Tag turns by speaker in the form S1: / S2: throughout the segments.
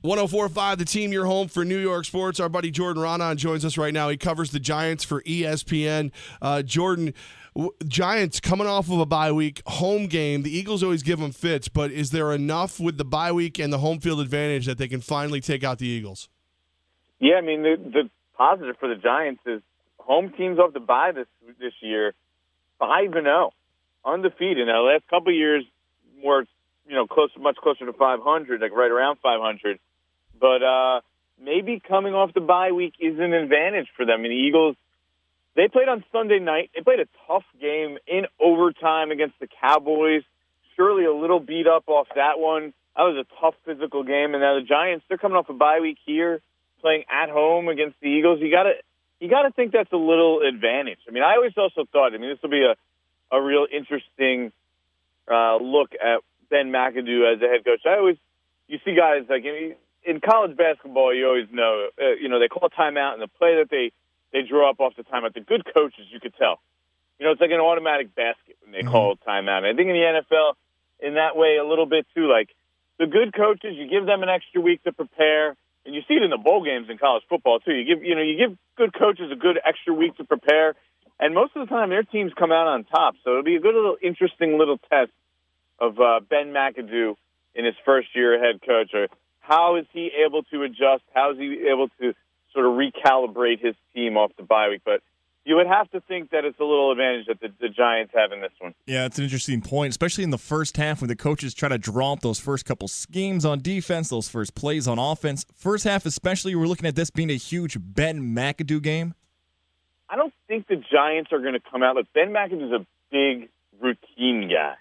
S1: 104.5 The Team, your home for New York sports. Our buddy Jordan Raanan joins us right now. He covers the Giants for ESPN. Jordan, Giants coming off of a bye week, home game. The Eagles always give them fits, but is there enough with the bye week and the home field advantage that they can finally take out the Eagles?
S2: Yeah, I mean, the positive for the Giants is home teams off the bye this year, 5-0, undefeated. Now, the last couple of years, more, much closer to 500, like right around 500. But maybe coming off the bye week is an advantage for them. And the Eagles, they played on Sunday night. They played a tough game in overtime against the Cowboys. Surely a little beat up off that one. That was a tough physical game. And now the Giants, they're coming off a bye week here, playing at home against the Eagles. You gotta think that's a little advantage. I mean, I always also thought, this will be a real interesting look at Ben McAdoo as a head coach. You see guys like in college basketball, you always know, they call a timeout, and the play that they draw up off the timeout, the good coaches, you could tell. It's like an automatic basket when they call a timeout. And I think in the NFL, in that way, a little bit too. Like the good coaches, you give them an extra week to prepare, and you see it in the bowl games in college football too. You give good coaches a good extra week to prepare, and most of the time their teams come out on top. So it'll be a good interesting little test of Ben McAdoo in his first year as head coach. Or how is he able to adjust? How is he able to sort of recalibrate his team off the bye week? But you would have to think that it's a little advantage that the Giants have in this one.
S3: Yeah, it's an interesting point, especially in the first half when the coaches try to draw up those first couple schemes on defense, those first plays on offense. First half especially, we're looking at this being a huge Ben McAdoo game.
S2: I don't think the Giants are going to come out. Look, Ben McAdoo's a big routine guy.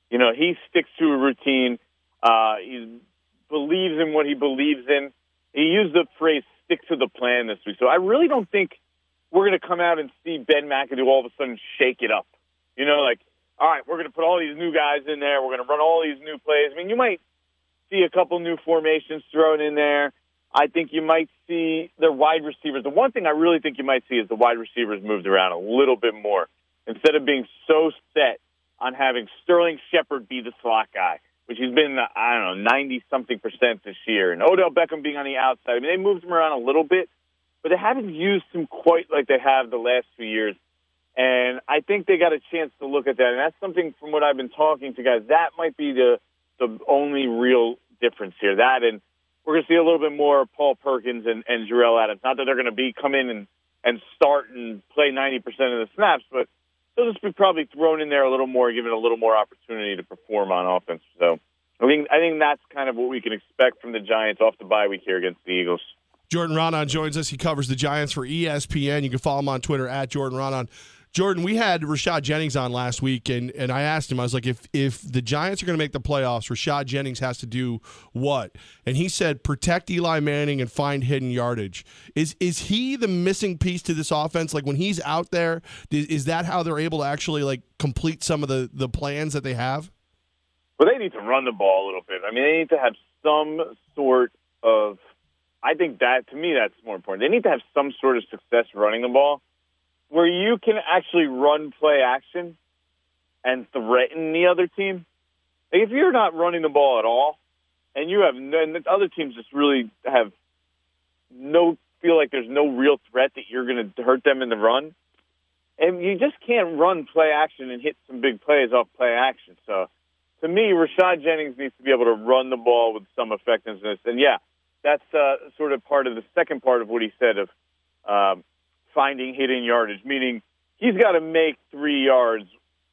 S2: He sticks to a routine. He believes in what he believes in. He used the phrase stick to the plan this week. So I really don't think we're going to come out and see Ben McAdoo all of a sudden shake it up. All right, we're going to put all these new guys in there. We're going to run all these new plays. You might see a couple new formations thrown in there. I think you might see the wide receivers. The one thing I really think you might see is the wide receivers moved around a little bit more. Instead of being so set on having Sterling Shepard be the slot guy, which he's been, 90-something% this year, and Odell Beckham being on the outside. They moved him around a little bit, but they haven't used him quite like they have the last few years. And I think they got a chance to look at that. And that's something from what I've been talking to guys, that might be the only real difference here. That, and we're going to see a little bit more Paul Perkins and Jarrell Adams. Not that they're going to come in and start and play 90% of the snaps, but they'll just be probably thrown in there a little more, given a little more opportunity to perform on offense. So I think that's kind of what we can expect from the Giants off the bye week here against the Eagles.
S1: Jordan Raanan joins us. He covers the Giants for ESPN. You can follow him on Twitter at Jordan Raanan. Jordan, we had Rashad Jennings on last week, and I asked him, I was like, if the Giants are going to make the playoffs, Rashad Jennings has to do what? And he said, protect Eli Manning and find hidden yardage. Is he the missing piece to this offense? Like, when he's out there, is that how they're able to actually, complete some of the plans that they have?
S2: Well, they need to run the ball a little bit. They need to have some sort of – I think that, to me, that's more important. They need to have some sort of success running the ball, where you can actually run play action and threaten the other team. If you're not running the ball at all, and the other teams just really feel like there's no real threat that you're going to hurt them in the run, and you just can't run play action and hit some big plays off play action. So, to me, Rashad Jennings needs to be able to run the ball with some effectiveness. And, yeah, that's sort of part of the second part of what he said of finding hidden yardage, meaning he's got to make 3 yards,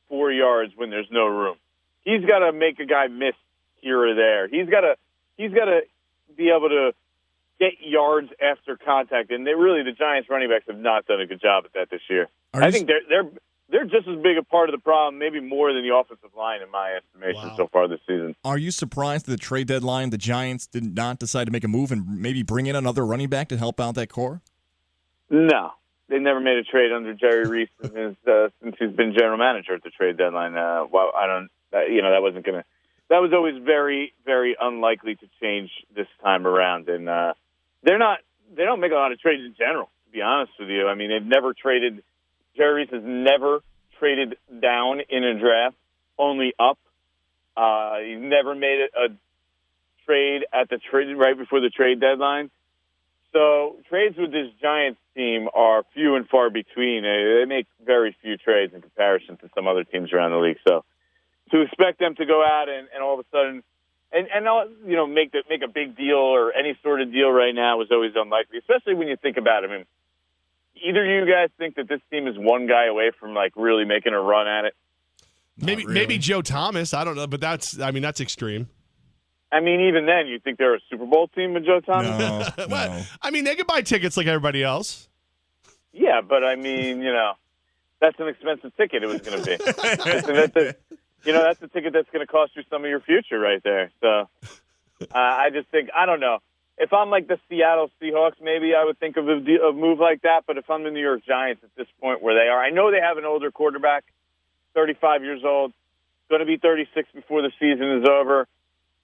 S2: 4 yards when there's no room. He's got to make a guy miss here or there. He's got to be able to get yards after contact, and the Giants running backs have not done a good job at that this year. I think they're just as big a part of the problem, maybe more than the offensive line in my estimation so far this season.
S3: Are you surprised at the trade deadline the Giants did not decide to make a move and maybe bring in another running back to help out that core?
S2: No. They never made a trade under Jerry Reese since he's been general manager at the trade deadline. That wasn't going to. That was always very, very unlikely to change this time around. And they don't make a lot of trades in general, to be honest with you. They've never traded. Jerry Reese has never traded down in a draft, only up. He's never made a trade at the trade right before the trade deadline. So trades with this Giants team are few and far between. They make very few trades in comparison to some other teams around the league. So to expect them to go out and all of a sudden make a big deal or any sort of deal right now is always unlikely, especially when you think about it. I mean, either you guys think that this team is one guy away from like really making a run at it?
S1: Maybe Joe Thomas. I don't know, but that's extreme.
S2: I mean, even then, you think they're a Super Bowl team with Joe Thomas?
S3: No.
S1: I mean, they could buy tickets like everybody else.
S2: Yeah, but I mean, that's an expensive ticket it was going to be. That's a ticket that's going to cost you some of your future right there. So I just think, I don't know. If I'm like the Seattle Seahawks, maybe I would think of a move like that. But if I'm the New York Giants at this point where they are, I know they have an older quarterback, 35 years old, going to be 36 before the season is over.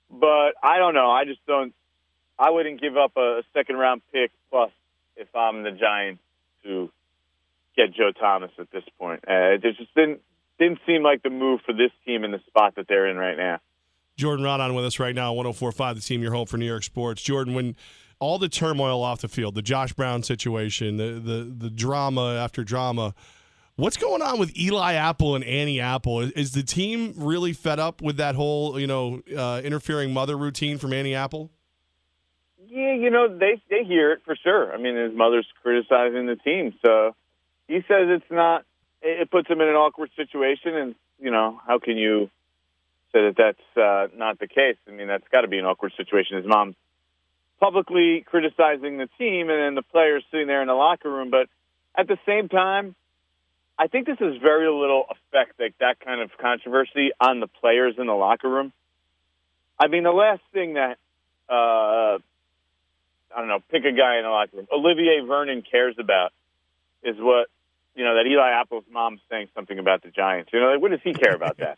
S2: But I don't know. I wouldn't give up a second-round pick plus if I'm the Giants to get Joe Thomas at this point. It just didn't seem like the move for this team in the spot that they're in right now.
S1: Jordan Raanan with us right now, 104.5, the team, your home for New York sports. Jordan, when all the turmoil off the field, the Josh Brown situation, the drama after drama, what's going on with Eli Apple and Annie Apple? Is the team really fed up with that whole, interfering mother routine from Annie Apple?
S2: Yeah, they hear it for sure. I mean, his mother's criticizing the team, so he says it's not. It puts him in an awkward situation, and how can you say that that's not the case? I mean, that's got to be an awkward situation. His mom's publicly criticizing the team, and then the players sitting there in the locker room. But at the same time, I think this has very little effect, like that kind of controversy, on the players in the locker room. I mean, the last thing that, pick a guy in the locker room, Olivier Vernon cares about is what, that Eli Apples' mom's saying something about the Giants. What does he care about that?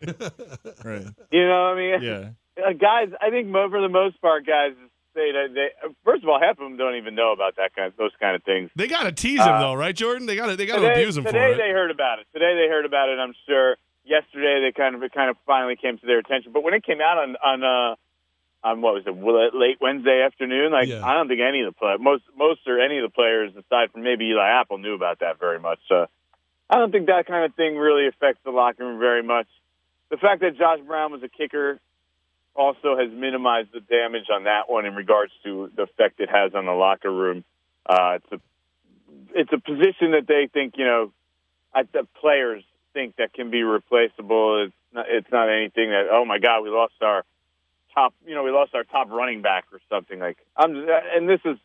S3: Right.
S2: Yeah. Guys, I think for the most part, guys say that first of all, half of them don't even know about those kind of things.
S1: They got to tease him though, right, Jordan? They got to abuse him for it.
S2: Today they heard about it. I'm sure. Yesterday it kind of finally came to their attention. But when it came out on what was it, late Wednesday afternoon, I don't think any of the players, most or any of the players aside from maybe Eli Apple knew about that very much. So I don't think that kind of thing really affects the locker room very much. The fact that Josh Brown was a kicker also has minimized the damage on that one in regards to the effect it has on the locker room. It's a position that they think, the players think that can be replaceable. It's not anything that, oh my God, we lost our top running back or something like. And this is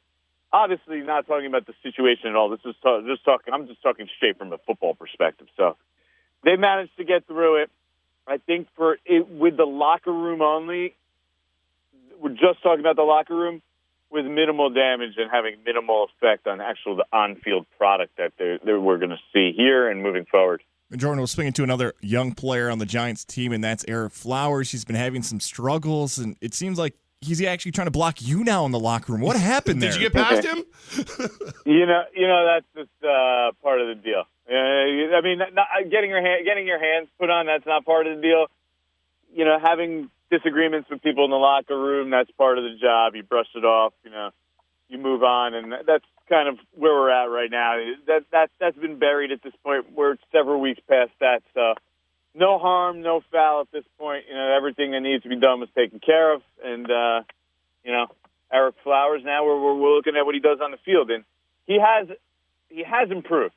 S2: obviously not talking about the situation at all. This is I'm just talking straight from a football perspective. So they managed to get through it. I think with the locker room only, we're just talking about the locker room with minimal damage and having minimal effect on the on-field product that we're going to see here and moving forward.
S3: And Jordan was swinging to another young player on the Giants team, and that's Ereck Flowers. He's been having some struggles, and it seems like he's actually trying to block you now in the locker room. What happened there?
S1: Did you get past him?
S2: That's just part of the deal. I mean, getting your hands put on, that's not part of the deal. Having disagreements with people in the locker room, that's part of the job. You brush it off, you move on, and that's kind of where we're at right now. That's been buried at this point. We're several weeks past that, so no harm, no foul at this point. Everything that needs to be done was taken care of, and Ereck Flowers. Now we're looking at what he does on the field, and he has improved.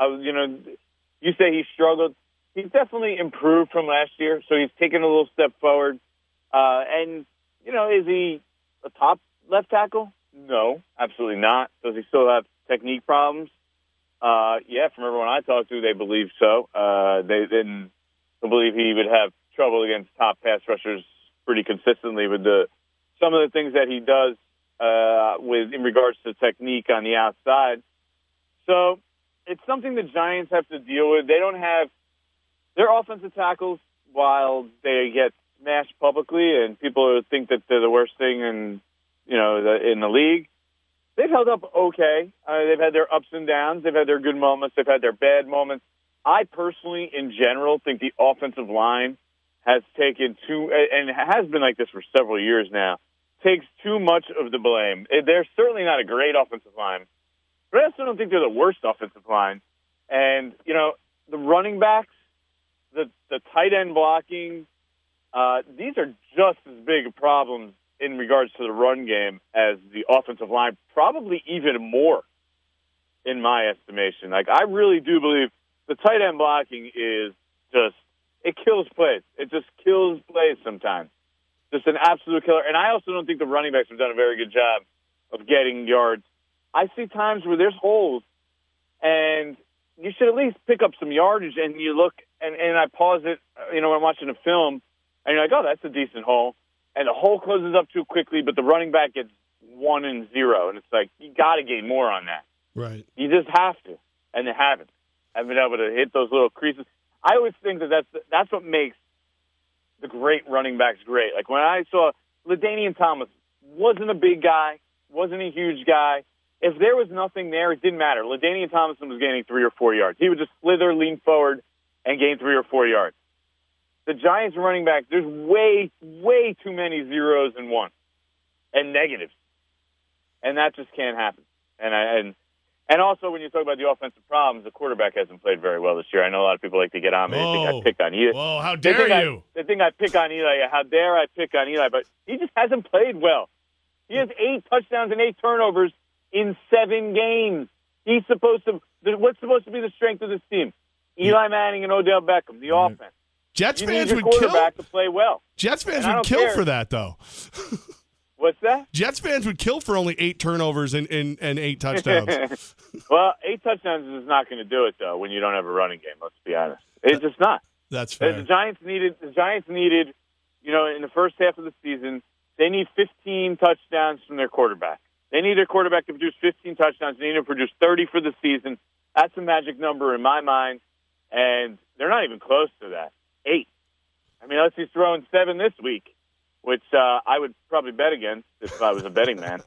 S2: You say he struggled. He's definitely improved from last year, so he's taken a little step forward. Is he a top left tackle? No, absolutely not. Does he still have technique problems? Yeah, from everyone I talked to, they believe so. They didn't believe he would have trouble against top pass rushers pretty consistently with some of the things that he does in regards to technique on the outside. So it's something the Giants have to deal with. They don't have their offensive tackles, while they get smashed publicly and people think that they're the worst thing in the league. They've held up okay. They've had their ups and downs. They've had their good moments. They've had their bad moments. I personally, in general, think the offensive line has taken and has been like this for several years now, takes too much of the blame. They're certainly not a great offensive line, but I also don't think they're the worst offensive line. And, the running backs, the tight end blocking, these are just as big problems in regards to the run game as the offensive line, probably even more in my estimation. Like, I really do believe the tight end blocking is just, it kills plays. It just kills plays sometimes. Just an absolute killer. And I also don't think the running backs have done a very good job of getting yards. I see times where there's holes, and you should at least pick up some yardage, and you look, and I pause it, when I'm watching a film, and you're like, oh, that's a decent hole. And the hole closes up too quickly, but the running back gets 1 and 0. And it's like, you got to gain more on that.
S1: Right.
S2: You just have to. And they haven't. Haven't been able to hit those little creases. I always think that's what makes the great running backs great. Like when I saw LaDainian Thomas, wasn't a big guy, wasn't a huge guy. If there was nothing there, it didn't matter. LaDainian Thomason was gaining 3 or 4 yards. He would just slither, lean forward, and gain 3 or 4 yards. The Giants running back, there's way, way too many zeros and ones and negatives. And that just can't happen. And also, when you talk about the offensive problems, the quarterback hasn't played very well this year. I know a lot of people like to get on me. They think I pick on Eli.
S1: Whoa, how dare you?
S2: They think I pick on Eli. How dare I pick on Eli? But he just hasn't played well. He has 8 touchdowns and 8 turnovers in 7 games. What's supposed to be the strength of this team? Eli Manning and Odell Beckham, the offense.
S1: Jets
S2: you
S1: fans
S2: need your
S1: would kill.
S2: quarterback to play well.
S1: Jets fans would kill for that, though.
S2: What's that?
S1: Jets fans would kill for only 8 turnovers and 8 touchdowns.
S2: Well, 8 touchdowns is not going to do it, though, when you don't have a running game. Let's be honest. It's just not.
S1: That's fair.
S2: The Giants needed, in the first half of the season, they need 15 touchdowns from their quarterback. They need their quarterback to produce 15 touchdowns. They need to produce 30 for the season. That's a magic number in my mind, and they're not even close to that. 8. I mean, unless he's throwing 7 this week, which I would probably bet against if I was a betting man.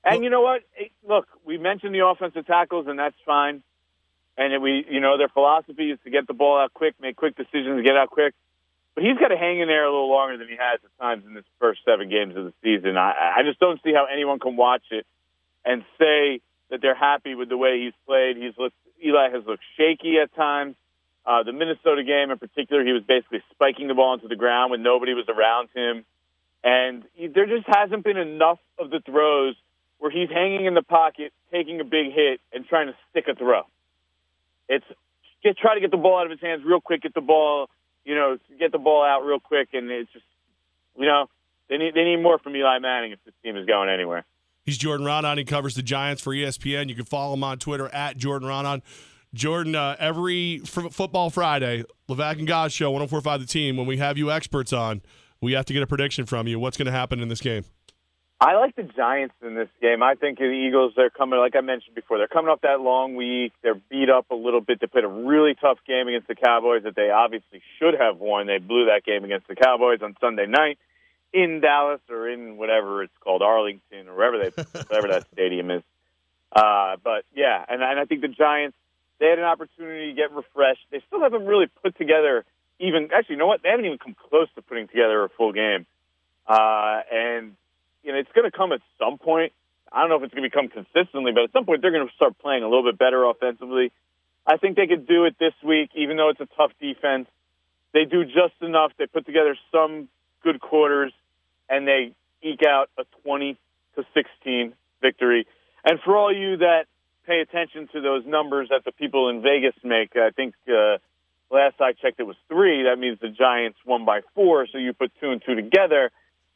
S2: And you know what? Look, we mentioned the offensive tackles, and that's fine. And their philosophy is to get the ball out quick, make quick decisions, get out quick. But he's got to hang in there a little longer than he has at times in this first 7 games of the season. I just don't see how anyone can watch it and say that they're happy with the way he's played. Eli has looked shaky at times. The Minnesota game in particular, he was basically spiking the ball into the ground when nobody was around him. And there just hasn't been enough of the throws where he's hanging in the pocket, taking a big hit, and trying to stick a throw. It's try to get the ball out of his hands real quick, get the ball out real quick, and it's just, they need more from Eli Manning if this team is going anywhere.
S1: He's Jordan Raanan. He covers the Giants for ESPN. You can follow him on Twitter at Jordan Raanan. Jordan, every Football Friday, Levack and Goss Show, 104.5 The Team, when we have you experts on, we have to get a prediction from you. What's going to happen in this game?
S2: I like the Giants in this game. I think the Eagles, they're coming, like I mentioned before, they're coming off that long week. They're beat up a little bit. They played a really tough game against the Cowboys that they obviously should have won. They blew that game against the Cowboys on Sunday night in Dallas or in whatever it's called, Arlington or wherever that stadium is. But, yeah, and I think the Giants, they had an opportunity to get refreshed. They still haven't really put together actually, you know what? They haven't even come close to putting together a full game. And, it's going to come at some point. I don't know if it's going to become consistently, but at some point they're going to start playing a little bit better offensively. I think they could do it this week, even though it's a tough defense. They do just enough. They put together some good quarters, and they eke out a 20-16 victory. And for all you that pay attention to those numbers that the people in Vegas make, I think last I checked it was 3. That means the Giants won by 4, so you put 2 and 2 together.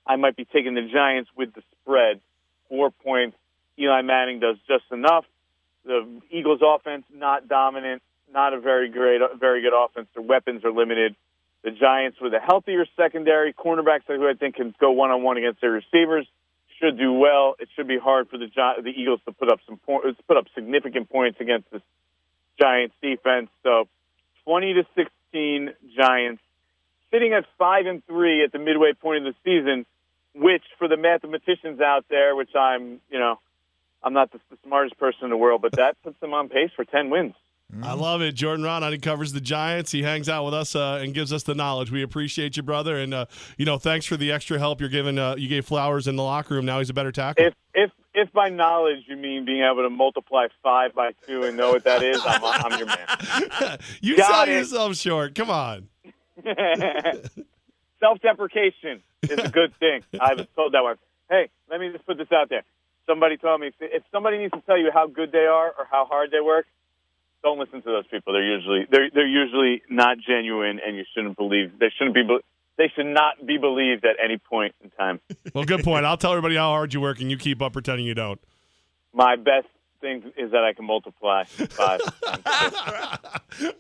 S2: I might be taking the Giants with the spread, 4 points. Eli Manning does just enough. The Eagles' offense, not dominant, not a very good offense. Their weapons are limited. The Giants, with a healthier secondary, cornerbacks who I think can go one-on-one against their receivers, should do well. It should be hard for the Eagles to put up significant points against this Giants defense. So 20-16 Giants, sitting at 5-3 at the midway point of the season, which for the mathematicians out there, which I'm not the smartest person in the world, but that puts them on pace for 10 wins.
S1: I love it. Jordan Raanan, he covers the Giants. He hangs out with us and gives us the knowledge. We appreciate you, brother. And, thanks for the extra help you're giving. You gave Flowers in the locker room. Now he's a better tackle.
S2: If by knowledge you mean being able to multiply 5 by 2 and know what that is, I'm your man.
S1: You sell yourself short. Come on.
S2: Self-deprecation is a good thing. I was told that one. Hey, let me just put this out there. Somebody told me if somebody needs to tell you how good they are or how hard they work, don't listen to those people. They're usually not genuine, and you shouldn't believe. They should not be believed at any point in time.
S1: Well, good point. I'll tell everybody how hard you work, and you keep up pretending you don't.
S2: My best thing is that I can multiply 5.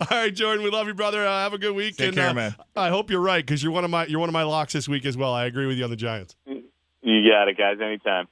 S1: All right, Jordan, we love you, brother. Have a good week.
S3: Take care, man.
S1: I hope you're right because you're one of my locks this week as well. I agree with you on the Giants.
S2: You got it, guys. Anytime.